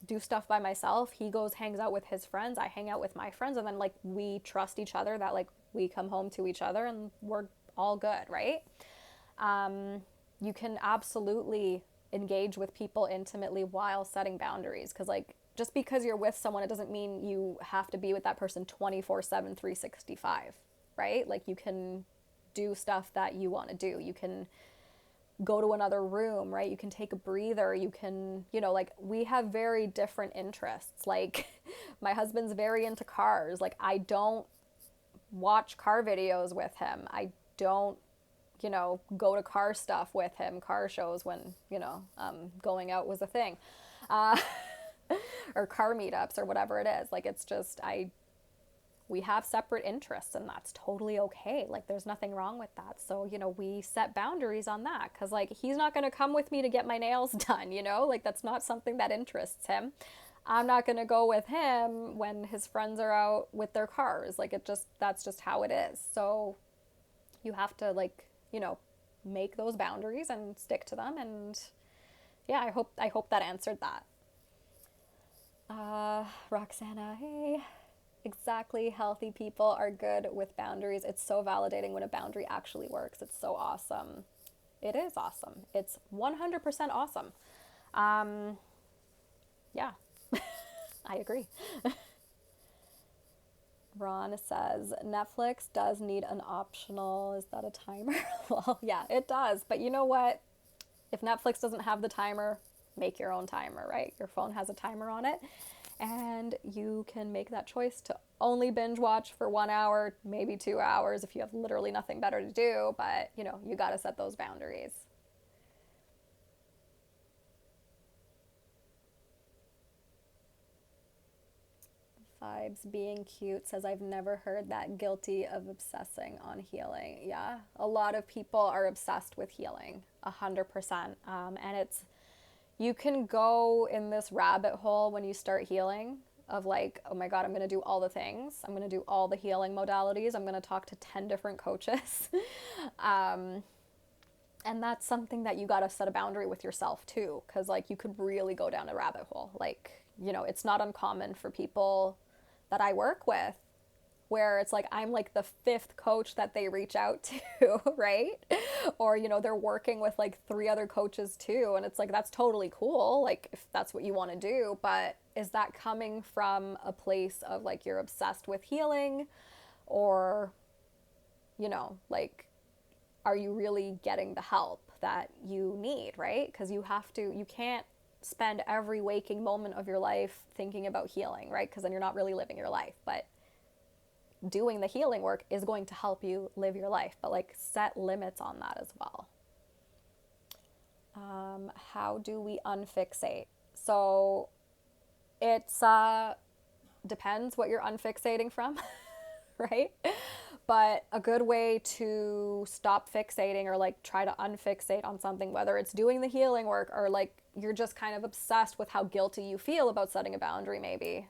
do stuff by myself. He goes, hangs out with his friends. I hang out with my friends. And then like we trust each other that like we come home to each other and we're all good, right? You can absolutely engage with people intimately while setting boundaries. Because like just because you're with someone, it doesn't mean you have to be with that person 24/7, 365, right? Like you can do stuff that you want to do. You can go to another room, right? You can take a breather. You can, you know, like we have very different interests. Like my husband's very into cars. Like I don't watch car videos with him. I don't, you know, go to car stuff with him, car shows when, you know, going out was a thing. Uh, or car meetups or whatever it is. Like it's just, we have separate interests and that's totally okay. Like there's nothing wrong with that. So, you know, we set boundaries on that because like he's not going to come with me to get my nails done, you know, like that's not something that interests him. I'm not going to go with him when his friends are out with their cars. Like that's just how it is. So you have to like, you know, make those boundaries and stick to them. And yeah, I hope that answered that. Roxana, hey. Exactly. Healthy people are good with boundaries. It's so validating when a boundary actually works. It's so awesome. It is awesome. It's 100% awesome. Yeah, I agree. Ron says, Netflix does need an optional, is that a timer? Well, yeah, it does. But you know what? If Netflix doesn't have the timer, make your own timer, right? Your phone has a timer on it. And you can make that choice to only binge watch for 1 hour, maybe 2 hours if you have literally nothing better to do. But, you know, you got to set those boundaries. Vibes being cute says, I've never heard that, guilty of obsessing on healing. Yeah, a lot of people are obsessed with healing, 100%. And it's, you can go in this rabbit hole when you start healing of like, oh my God, I'm going to do all the things. I'm going to do all the healing modalities. I'm going to talk to 10 different coaches. And that's something that you got to set a boundary with yourself too. Cause like you could really go down a rabbit hole. Like, you know, it's not uncommon for people that I work with where it's like I'm like the 5th coach that they reach out to, right? Or, you know, they're working with like 3 other coaches too. And it's like, that's totally cool, like if that's what you want to do. But is that coming from a place of like you're obsessed with healing? Or, you know, like, are you really getting the help that you need, right? Because you can't spend every waking moment of your life thinking about healing, right? Because then you're not really living your life. But doing the healing work is going to help you live your life, but like set limits on that as well. How do we unfixate? So it's depends what you're unfixating from, right? But a good way to stop fixating or like try to unfixate on something, whether it's doing the healing work or like you're just kind of obsessed with how guilty you feel about setting a boundary maybe,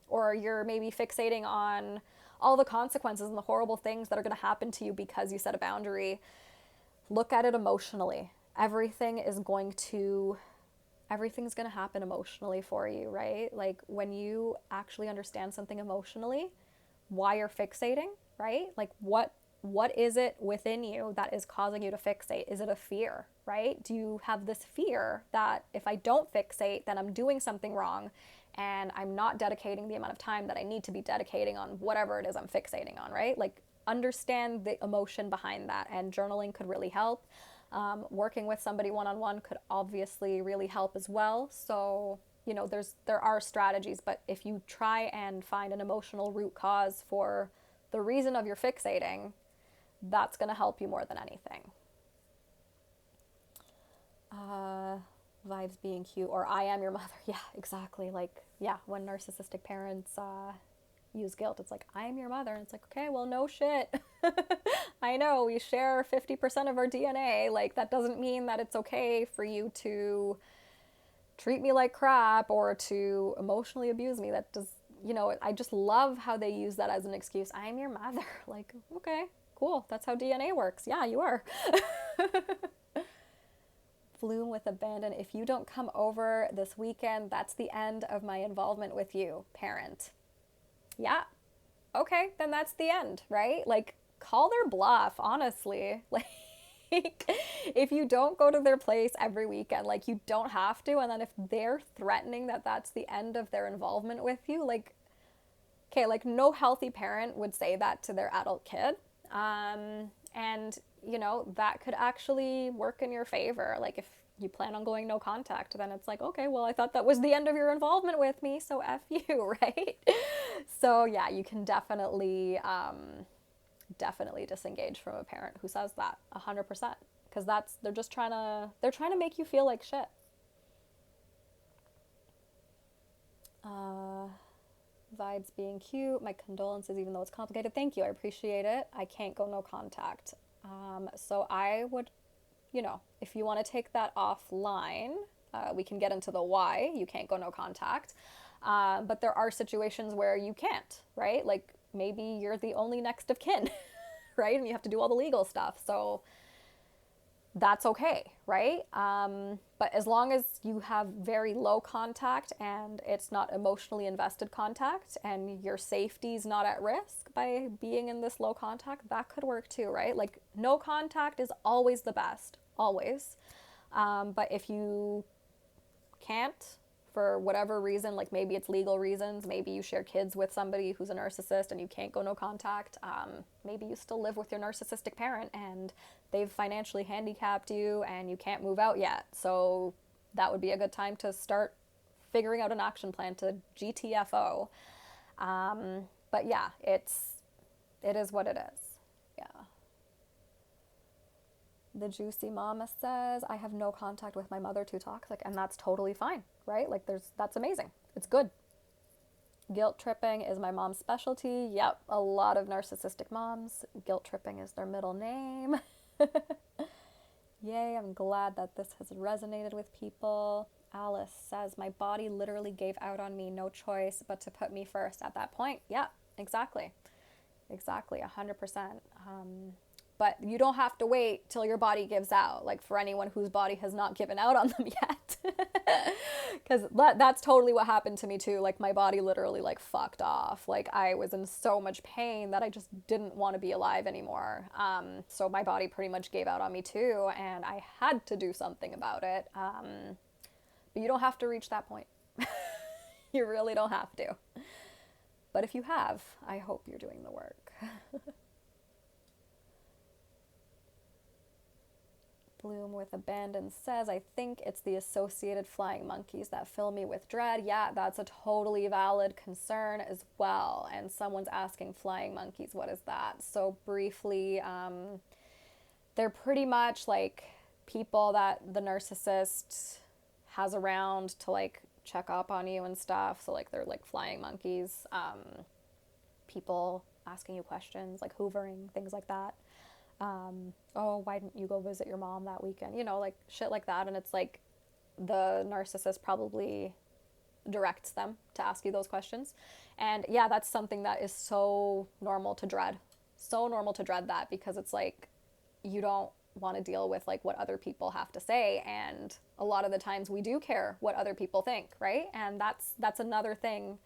or you're maybe fixating on all the consequences and the horrible things that are going to happen to you because you set a boundary. Look at it emotionally. Everything's going to happen emotionally for you, right? Like when you actually understand something emotionally, why you're fixating, right? Like what is it within you that is causing you to fixate? Is it a fear, right? Do you have this fear that if I don't fixate, then I'm doing something wrong and I'm not dedicating the amount of time that I need to be dedicating on whatever it is I'm fixating on, right? Like understand the emotion behind that, and journaling could really help. Working with somebody one-on-one could obviously really help as well. So, you know, there are strategies, but if you try and find an emotional root cause for the reason of your fixating, that's going to help you more than anything. Vibes being cute, or I am your mother. Yeah, exactly. Like, yeah, when narcissistic parents use guilt, it's like, I am your mother. And it's like, okay, well, no shit. I know we share 50% of our DNA. Like, that doesn't mean that it's okay for you to treat me like crap or to emotionally abuse me. That does, you know, I just love how they use that as an excuse. I'm your mother. Like, okay, cool. That's how DNA works. Yeah, you are. Bloom with abandon. If you don't come over this weekend, that's the end of my involvement with you, parent. Yeah. Okay, then that's the end, right? Like, call their bluff, honestly. Like, if you don't go to their place every weekend, like, you don't have to. And then if they're threatening that that's the end of their involvement with you, like, okay, like, no healthy parent would say that to their adult kid. And, you know, that could actually work in your favor. Like, if you plan on going no contact, then it's like, okay, well, I thought that was the end of your involvement with me, so F you, right? So, yeah, you can definitely disengage from a parent who says that 100%, because they're trying to make you feel like shit. Vibes being cute. My condolences, even though it's complicated. Thank you. I appreciate it. I can't go no contact. So I would, you know, if you want to take that offline, we can get into the why you can't go no contact. But there are situations where you can't, right? Like, maybe you're the only next of kin, right? And you have to do all the legal stuff. So that's okay, right? But as long as you have very low contact and it's not emotionally invested contact and your safety's not at risk by being in this low contact, that could work too, right? Like, no contact is always the best, always. But if you can't, for whatever reason, like maybe it's legal reasons, maybe you share kids with somebody who's a narcissist and you can't go no contact, maybe you still live with your narcissistic parent and they've financially handicapped you and you can't move out yet. So that would be a good time to start figuring out an action plan to GTFO. But yeah, it is what it is. Yeah. The juicy mama says, I have no contact with my mother, too toxic, and that's totally fine, right? Like, that's amazing. It's good. Guilt tripping is my mom's specialty. Yep, a lot of narcissistic moms, guilt tripping is their middle name. Yay, I'm glad that this has resonated with people. Alice says, my body literally gave out on me, no choice but to put me first at that point. Yeah, exactly. Exactly, 100%. But you don't have to wait till your body gives out, like for anyone whose body has not given out on them yet. Because that's totally what happened to me too. Like, my body literally like fucked off. Like, I was in so much pain that I just didn't want to be alive anymore. So my body pretty much gave out on me too, and I had to do something about it. But you don't have to reach that point. You really don't have to. But if you have, I hope you're doing the work. Bloom with abandon says, I think it's the associated flying monkeys that fill me with dread. Yeah, that's a totally valid concern as well. And someone's asking, flying monkeys, what is that? So briefly, they're pretty much like people that the narcissist has around to like check up on you and stuff. So like, they're like flying monkeys, people asking you questions, like hoovering, things like that. Oh, why didn't you go visit your mom that weekend? You know, like shit like that. And it's like the narcissist probably directs them to ask you those questions. And yeah, that's something that is so normal to dread. So normal to dread that, because it's like you don't want to deal with like what other people have to say. And a lot of the times we do care what other people think, right? And that's another thing.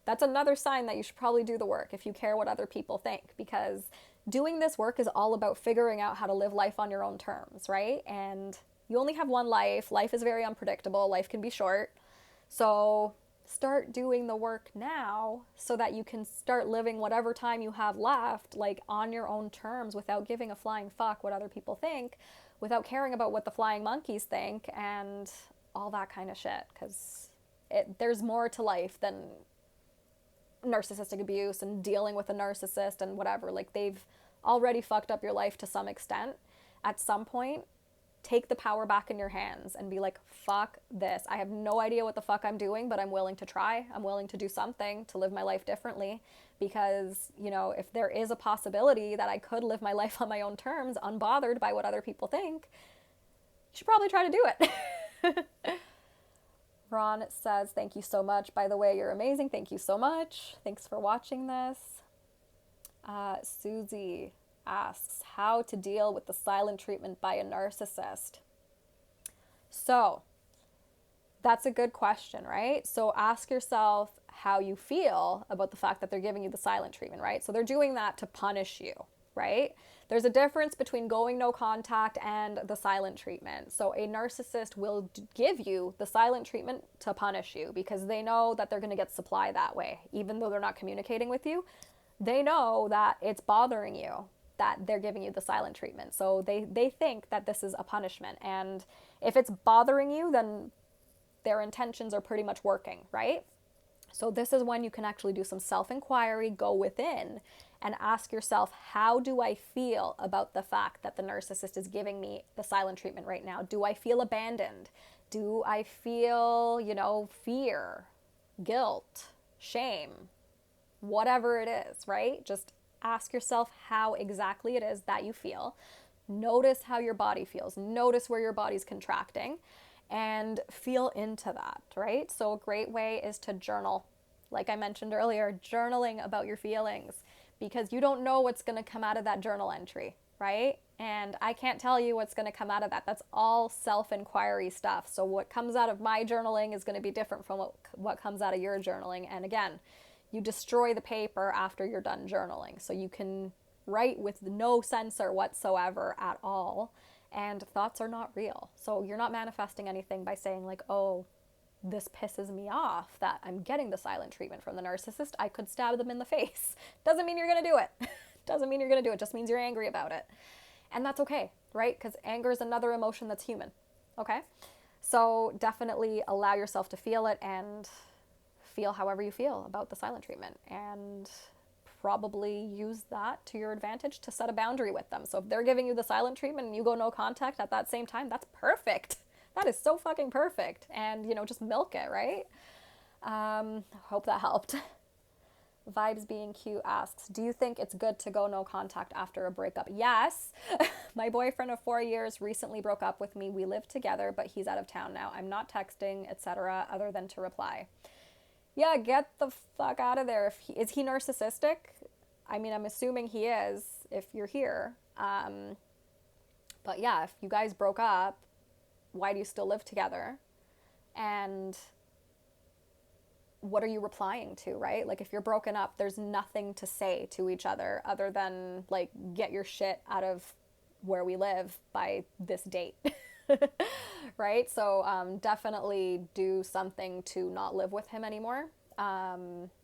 That's another sign that you should probably do the work if you care what other people think, because doing this work is all about figuring out how to live life on your own terms, right? And you only have one life. Life is very unpredictable. Life can be short. So start doing the work now so that you can start living whatever time you have left, like on your own terms, without giving a flying fuck what other people think, without caring about what the flying monkeys think and all that kind of shit. Because there's more to life than narcissistic abuse and dealing with a narcissist and whatever. Like, they've already fucked up your life to some extent. At some point, take the power back in your hands and be like, fuck this. I have no idea what the fuck I'm doing, but I'm willing to try. I'm willing to do something to live my life differently, because, you know, if there is a possibility that I could live my life on my own terms, unbothered by what other people think, you should probably try to do it. Ron says, thank you so much. By the way, you're amazing. Thank you so much. Thanks for watching this. Susie asks, how to deal with the silent treatment by a narcissist. So that's a good question, right? So ask yourself how you feel about the fact that they're giving you the silent treatment, right? So they're doing that to punish you, right? There's a difference between going no contact and the silent treatment. So a narcissist will give you the silent treatment to punish you because they know that they're going to get supply that way. Even though they're not communicating with you, they know that it's bothering you that they're giving you the silent treatment. So they think that this is a punishment. And if it's bothering you, then their intentions are pretty much working, right? So this is when you can actually do some self-inquiry, go within and ask yourself, how do I feel about the fact that the narcissist is giving me the silent treatment right now? Do I feel abandoned? Do I feel, fear, guilt, shame, whatever it is, right? Just ask yourself how exactly it is that you feel. Notice how your body feels. Notice where your body's contracting. And feel into that, right? So a great way is to journal. Like I mentioned earlier, journaling about your feelings, because you don't know what's going to come out of that journal entry, right? And I can't tell you what's going to come out of that. That's all self-inquiry stuff. So what comes out of my journaling is going to be different from what comes out of your journaling. And again, you destroy the paper after you're done journaling. So you can write with no censor whatsoever at all. And thoughts are not real. So you're not manifesting anything by saying like, oh, this pisses me off that I'm getting the silent treatment from the narcissist. I could stab them in the face. Doesn't mean you're going to do it. Doesn't mean you're going to do it. Just means you're angry about it. And that's okay, right? Because anger is another emotion that's human. Okay? So definitely allow yourself to feel it and feel however you feel about the silent treatment. And probably use that to your advantage to set a boundary with them. So if they're giving you the silent treatment and you go no contact at that same time, that's perfect. That is so fucking perfect. And, just milk it, right? Hope that helped. Vibes Being Cute asks, do you think it's good to go no contact after a breakup? Yes. My boyfriend of 4 years recently broke up with me. We live together, but he's out of town now. I'm not texting, etc., other than to reply. Yeah, get the fuck out of there. Is he narcissistic? I mean, I'm assuming he is if you're here. But yeah, if you guys broke up, why do you still live together? And what are you replying to, right? Like if you're broken up, there's nothing to say to each other than like, get your shit out of where we live by this date. Right? So definitely do something to not live with him anymore,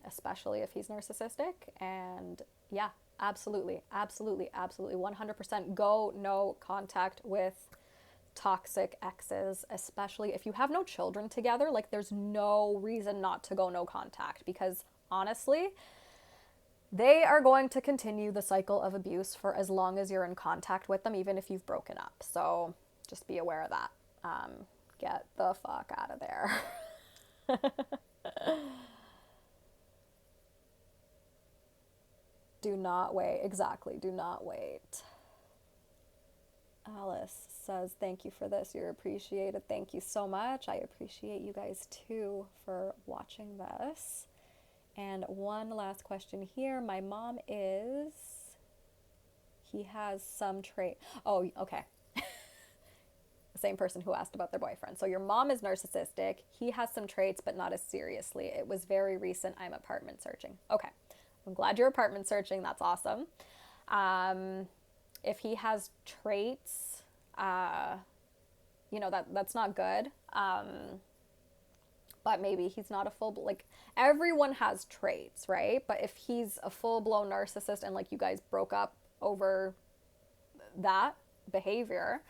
especially if he's narcissistic. And yeah, absolutely, 100% go no contact with toxic exes, especially if you have no children together. Like there's no reason not to go no contact, because honestly, they are going to continue the cycle of abuse for as long as you're in contact with them, even if you've broken up. So just be aware of that. Get the fuck out of there. Do not wait. Exactly. Do not wait. Alice says, thank you for this. You're appreciated. Thank you so much. I appreciate you guys too for watching this. And one last question here. My mom is, he has some trait. Oh, okay. The same person who asked about their boyfriend. So your mom is narcissistic. He has some traits, but not as seriously. It was very recent. I'm apartment searching. Okay. I'm glad you're apartment searching. That's awesome. If he has traits, that's not good. But maybe he's not a full, like everyone has traits, right? But if he's a full-blown narcissist and like you guys broke up over that behavior,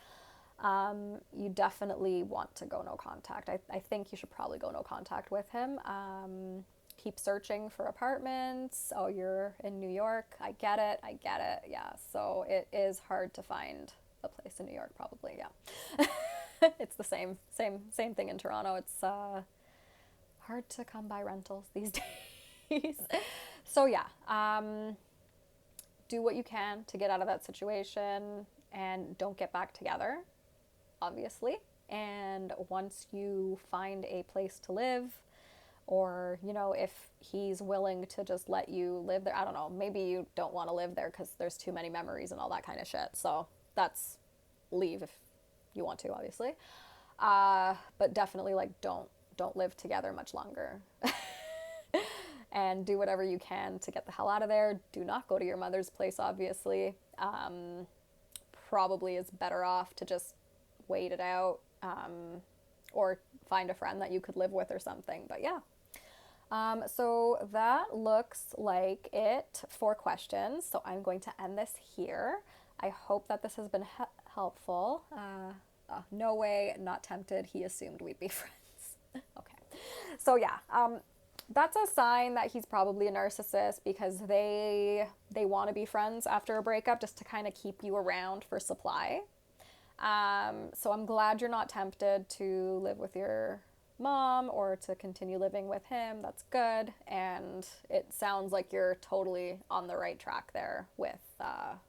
you definitely want to go no contact. I think you should probably go no contact with him. Keep searching for apartments. Oh, you're in New York. I get it. Yeah. So it is hard to find a place in New York, probably. Yeah. It's the same thing in Toronto. It's hard to come by rentals these days. So yeah, do what you can to get out of that situation and don't get back together, obviously. And once you find a place to live, or, you know, if he's willing to just let you live there, I don't know, maybe you don't want to live there because there's too many memories and all that kind of shit. So that's leave if you want to, obviously. But definitely, like, don't live together much longer. And do whatever you can to get the hell out of there. Do not go to your mother's place, obviously. Probably is better off to just wait it out, or find a friend that you could live with or something. But yeah. So that looks like it for questions. So I'm going to end this here. I hope that this has been helpful. No way, not tempted. He assumed we'd be friends. Okay. So yeah, that's a sign that he's probably a narcissist, because they want to be friends after a breakup just to kind of keep you around for supply. So I'm glad you're not tempted to live with your mom or to continue living with him. That's good. And it sounds like you're totally on the right track there with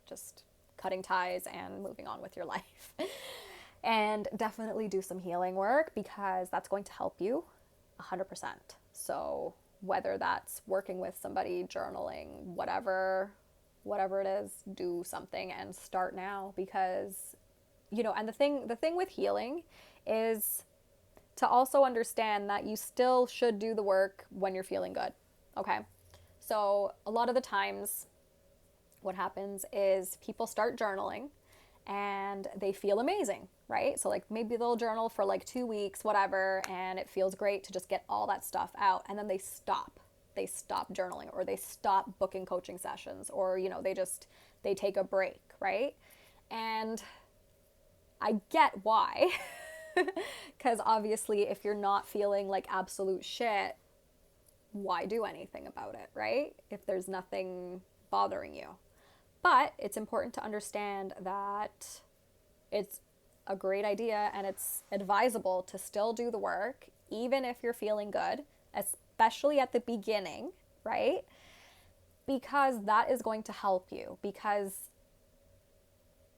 just cutting ties and moving on with your life. And definitely do some healing work, because that's going to help you 100%. So whether that's working with somebody, journaling, whatever it is, do something and start now, because, you know, and the thing with healing is to also understand that you still should do the work when you're feeling good. Okay. So a lot of the times what happens is people start journaling and they feel amazing, right? So like maybe they'll journal for like 2 weeks, whatever, and it feels great to just get all that stuff out. And then they stop journaling, or they stop booking coaching sessions, or, you know, they take a break, right? And I get why, because obviously if you're not feeling like absolute shit, why do anything about it, right? If there's nothing bothering you. But it's important to understand that it's a great idea and it's advisable to still do the work, even if you're feeling good, especially at the beginning, right? Because that is going to help you. Because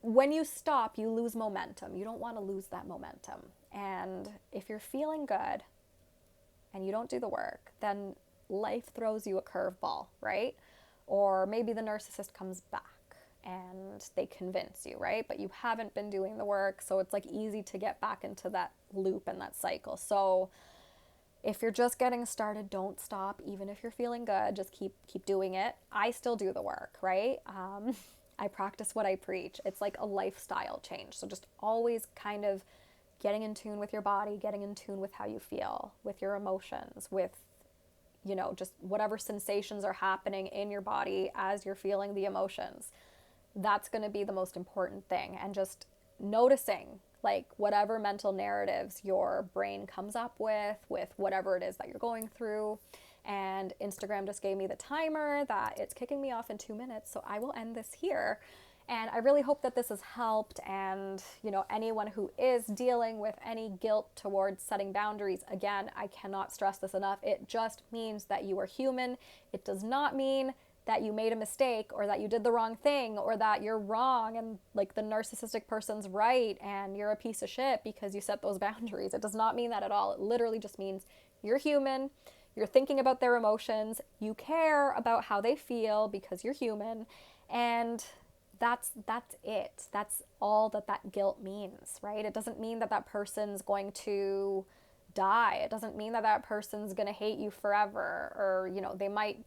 when you stop, you lose momentum. You don't want to lose that momentum. And if you're feeling good and you don't do the work, then life throws you a curveball, right? Or maybe the narcissist comes back and they convince you, right? But you haven't been doing the work, so it's like easy to get back into that loop and that cycle. So if you're just getting started, don't stop. Even if you're feeling good, just keep doing it. I still do the work, right? I practice what I preach. It's like a lifestyle change. So just always kind of getting in tune with your body, getting in tune with how you feel, with your emotions, with, you know, just whatever sensations are happening in your body as you're feeling the emotions. That's going to be the most important thing. And just noticing, like, whatever mental narratives your brain comes up with whatever it is that you're going through. And Instagram just gave me the timer that it's kicking me off in 2 minutes. So I will end this here. And I really hope that this has helped. And, you know, anyone who is dealing with any guilt towards setting boundaries, again, I cannot stress this enough. It just means that you are human. It does not mean that you made a mistake, or that you did the wrong thing, or that you're wrong and like the narcissistic person's right and you're a piece of shit because you set those boundaries. It does not mean that at all. It literally just means you're human. You're thinking about their emotions. You care about how they feel because you're human. And that's it. That's all that guilt means, right? It doesn't mean that that person's going to die. It doesn't mean that that person's going to hate you forever, or, you know, they might,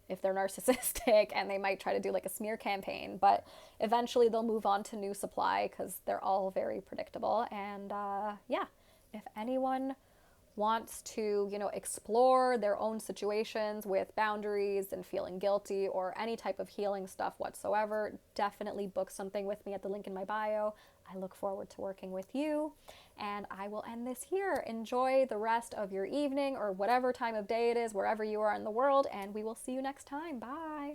if they're narcissistic, and they might try to do like a smear campaign, but eventually they'll move on to new supply because they're all very predictable. And yeah, if anyone wants to, you know, explore their own situations with boundaries and feeling guilty, or any type of healing stuff whatsoever, definitely book something with me at the link in my bio. I look forward to working with you. And I will end this here. Enjoy the rest of your evening, or whatever time of day it is, wherever you are in the world, and we will see you next time. Bye.